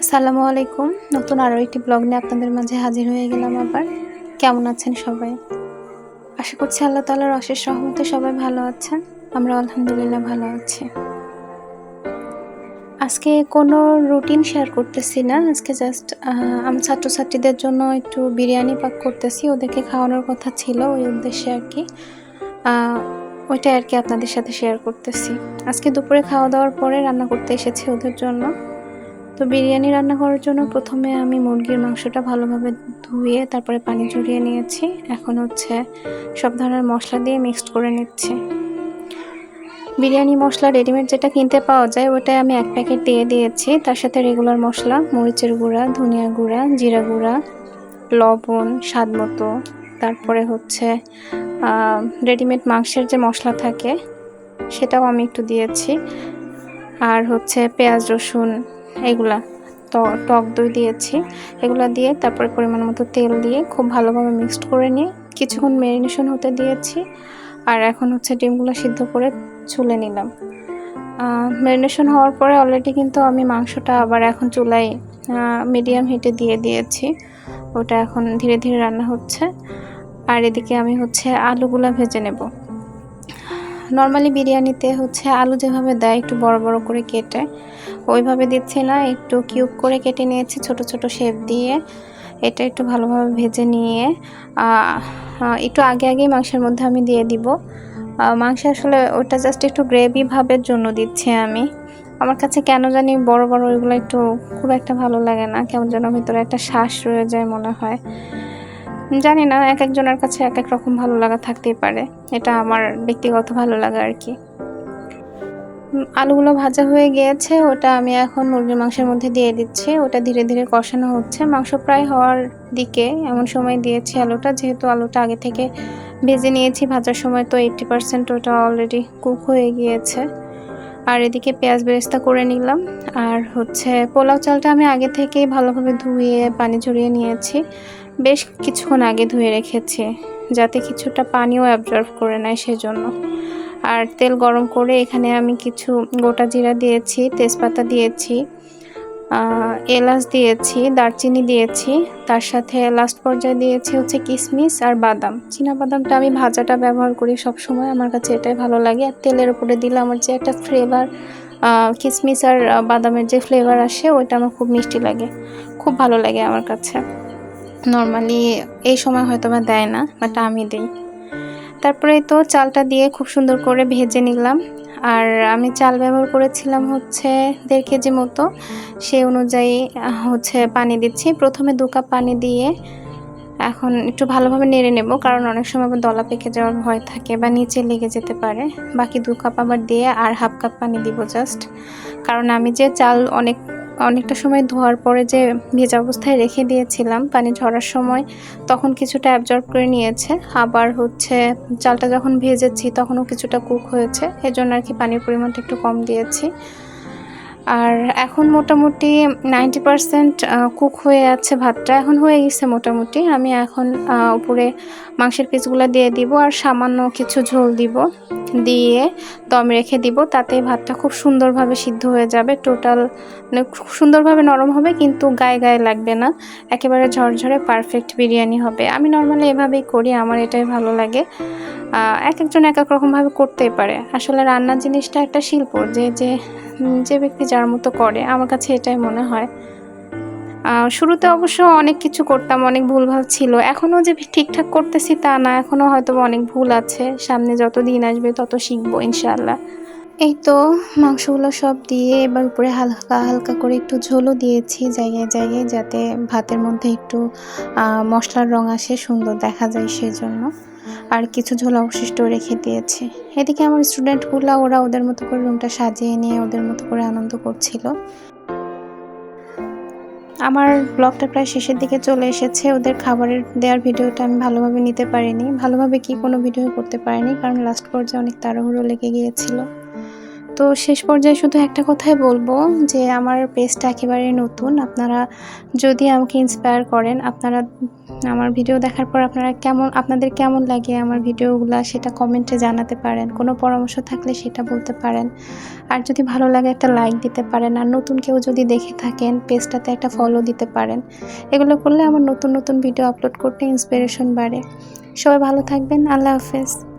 আসসালামু আলাইকুম। নতুন আরও একটি ব্লগ নিয়ে আপনাদের মাঝে হাজির হয়ে গেলাম আবার। কেমন আছেন সবাই? আশা করছি আল্লাহ তাআলার অশেষ রহমতে সবাই ভালো আছেন। আমরা আলহামদুলিল্লাহ ভালো আছি। আজকে কোনো রুটিন শেয়ার করতেছি না। আজকে জাস্ট আমার ছাত্রছাত্রীদের জন্য একটু বিরিয়ানি পাক করতেছি। ওদেরকে খাওয়ানোর কথা ছিল ওই উদ্দেশ্যে আরকি। ওইটাই আরকি আপনাদের সাথে শেয়ার করতেছি। আজকে দুপুরে খাওয়া-দাওয়ার পরে রান্না করতে এসেছি ওদের জন্য। তো বিরিয়ানি রান্না করার জন্য প্রথমে আমি মুরগির মাংসটা ভালোভাবে ধুয়ে তারপরে পানি ঝরিয়ে নিয়েছি। এখন হচ্ছে সব ধরনের মশলা দিয়ে মিক্সড করে নিচ্ছি। বিরিয়ানি মশলা রেডিমেড যেটা কিনতে পাওয়া যায় ওটাই আমি 1 প্যাকেট দিয়ে দিয়েছি। তার সাথে রেগুলার মশলা, মরিচের গুঁড়া, ধনিয়া গুঁড়া, জিরা গুঁড়া, লবণ স্বাদমতো। তারপরে হচ্ছে রেডিমেড মাংসের যে মশলা থাকে সেটাও আমি একটু দিয়েছি। আর হচ্ছে পেঁয়াজ, রসুন এগুলা টক দই দিয়েছি। এগুলা দিয়ে তারপরে পরিমাণ মতো তেল দিয়ে খুব ভালোভাবে মিক্সড করে নিয়ে কিছুক্ষণ ম্যারিনেশন হতে দিয়েছি। আর এখন হচ্ছে ডিমগুলো সিদ্ধ করে ছুলে নিলাম। ম্যারিনেশন হওয়ার পরে অলরেডি কিন্তু আমি মাংসটা আবার এখন চুলায় মিডিয়াম হিটে দিয়ে দিয়েছি। ওটা এখন ধীরে ধীরে রান্না হচ্ছে। আর এদিকে আমি হচ্ছে আলুগুলা ভেজে নেব। নর্মালি বিরিয়ানিতে হচ্ছে আলু যেভাবে দেয় একটু বড় বড় করে কেটে ওইভাবে দিচ্ছি না, একটু কিউব করে কেটে নিয়েছি ছোট ছোট শেপ দিয়ে। এটা একটু ভালোভাবে ভেজে নিয়ে একটু আগেই মাংসের মধ্যে আমি দিয়ে দিব। মাংস আসলে ওটা জাস্ট একটু গ্রেভি ভাবের জন্য দিচ্ছি আমি। আমার কাছে কেন জানি বড় বড় ওইগুলো একটু খুব একটা ভালো লাগে না, কেমন যেন ভিতরে একটা শ্বাস রয়ে যায় মনে হয়। জানি না, এক একজনের কাছে এক এক রকম ভালো লাগা থাকতেই পারে। এটা আমার ব্যক্তিগত ভালো লাগা আর কি। আলুগুলো ভাজা হয়ে গিয়েছে, ওটা আমি এখন মুরগির মাংসের মধ্যে দিয়ে দিচ্ছি। ওটা ধীরে ধীরে কষানো হচ্ছে। মাংস প্রায় হওয়ার দিকে এমন সময় দিয়েছি আলুটা, যেহেতু আলুটা আগে থেকে ভেজে নিয়েছি ভাজার সময়, তো 80% ওটা অলরেডি কুক হয়ে গিয়েছে। আর এদিকে পেঁয়াজ বেরেস্তা করে নিলাম। আর হচ্ছে পোলাও চালটা আমি আগে থেকেই ভালোভাবে ধুয়ে পানি ঝরিয়ে নিয়েছি। বেশ কিছুক্ষণ আগে ধুয়ে রেখেছি যাতে কিছুটা পানিও অ্যাবজর্ব করে নেয় সেজন্য। আর তেল গরম করে এখানে আমি কিছু গোটা জিরা দিয়েছি, তেজপাতা দিয়েছি, এলাচ দিয়েছি, দারচিনি দিয়েছি। তার সাথে লাস্ট পর্যায়ে দিয়েছি হচ্ছে কিশমিশ আর বাদাম। বাদামটা আমি ভাজাটা ব্যবহার করি সব সময়, আমার কাছে এটাই ভালো লাগে। আর তেলের উপরে দিলে আমার যে একটা ফ্লেভার, কিশমিশ আর বাদামের যে ফ্লেভার আসে ওইটা আমার খুব মিষ্টি লাগে, খুব ভালো লাগে আমার কাছে। নর্মালি এই সময় হয়তো বা দেয় না, বাট আমি দিই। তারপরে তো চালটা দিয়ে খুব সুন্দর করে ভেজে নিলাম। আর আমি চাল ব্যবহার করেছিলাম হচ্ছে 1.5 কেজি মতো, সেই অনুযায়ী হচ্ছে পানি দিচ্ছি। প্রথমে 2 কাপ পানি দিয়ে এখন একটু ভালোভাবে নেড়ে নেব, কারণ অনেক সময় আবার দলা পেকে যাওয়ার ভয় থাকে বা নিচে লেগে যেতে পারে। বাকি 2 কাপ আবার দিয়ে আর 1/2 কাপ পানি দিব জাস্ট, কারণ আমি যে চাল অনেকটা সময় ধোয়ার পরে যে ভেজা অবস্থায় রেখে দিয়েছিলাম পানি ঝরার সময়, তখন কিছুটা অ্যাবজর্ব করে নিয়েছে। আবার হচ্ছে চালটা যখন ভেজেছি তখনও কিছুটা কুক হয়েছে, এজন্য আর কি পানির পরিমাণটা একটু কম দিয়েছি। আর এখন মোটামুটি 90% কুক হয়ে আছে ভাতটা, এখন হয়ে গেছে মোটামুটি। আমি এখন উপরে মাংসের পিসগুলো দিয়ে দিব আর সামান্য কিছু ঝোল দিব, দিয়ে দম রেখে দিব। তাতে ভাতটা খুব সুন্দরভাবে সিদ্ধ হয়ে যাবে। টোটাল মানে খুব সুন্দরভাবে নরম হবে, কিন্তু গায়ে গায়ে লাগবে না, একেবারে ঝরঝরে পারফেক্ট বিরিয়ানি হবে। আমি নর্মালি এভাবেই করি, আমার এটাই ভালো লাগে। এক একজন এক এক রকমভাবে করতেই পারে। আসলে রান্নার জিনিসটা একটা শিল্প, যে ব্যক্তি যার মতো করে, আমার কাছে এটাই মনে হয়। শুরুতে অবশ্য অনেক কিছু করতাম, অনেক ভুলভাল ছিল। এখনও যে ঠিকঠাক করতেছি তা না, এখনও হয়তো অনেক ভুল আছে। সামনে যত দিন আসবে তত শিখবো ইনশাআল্লাহ। এই তো মাংসগুলো সব দিয়ে এবার উপরে হালকা হালকা করে একটু ঝোলও দিয়েছি জায়গায় জায়গায়, যাতে ভাতের মধ্যে একটু মশলার রং আসে, সুন্দর দেখা যায় সেজন্য। আর কিছু ঝোল অবশিষ্ট রেখে দিয়েছি। এদিকে আমার স্টুডেন্টগুলো ওরা ওদের মতো করে রুমটা সাজিয়ে নিয়ে ওদের মতো করে আনন্দ করছিল। আমার ব্লগটা প্রায় শেষের দিকে চলে এসেছে। ওদের খাবারের দেওয়ার ভিডিওটা আমি ভালোভাবে নিতে পারিনি, ভালোভাবে কোনো ভিডিও করতে পারিনি, কারণ লাস্ট পর্যায়ে অনেক তাড়াহুড়ো লেগে গিয়েছিল। তো শেষ পর্যায়ে শুধু একটা কথাই বলবো যে আমার পেজটা একেবারে নতুন। আপনারা যদি আমাকে ইন্সপায়ার করেন, আপনারা আমার ভিডিও দেখার পর আপনাদের কেমন লাগে আমার ভিডিওগুলা সেটা কমেন্টে জানাতে পারেন। কোনো পরামর্শ থাকলে সেটা বলতে পারেন। আর যদি ভালো লাগে একটা লাইক দিতে পারেন। আর নতুন কেউ যদি দেখে থাকেন পেজটাতে একটা ফলো দিতে পারেন। এগুলো করলে আমার নতুন ভিডিও আপলোড করতে ইন্সপিরেশন বাড়ে। সবাই ভালো থাকবেন। আল্লাহ হাফেজ।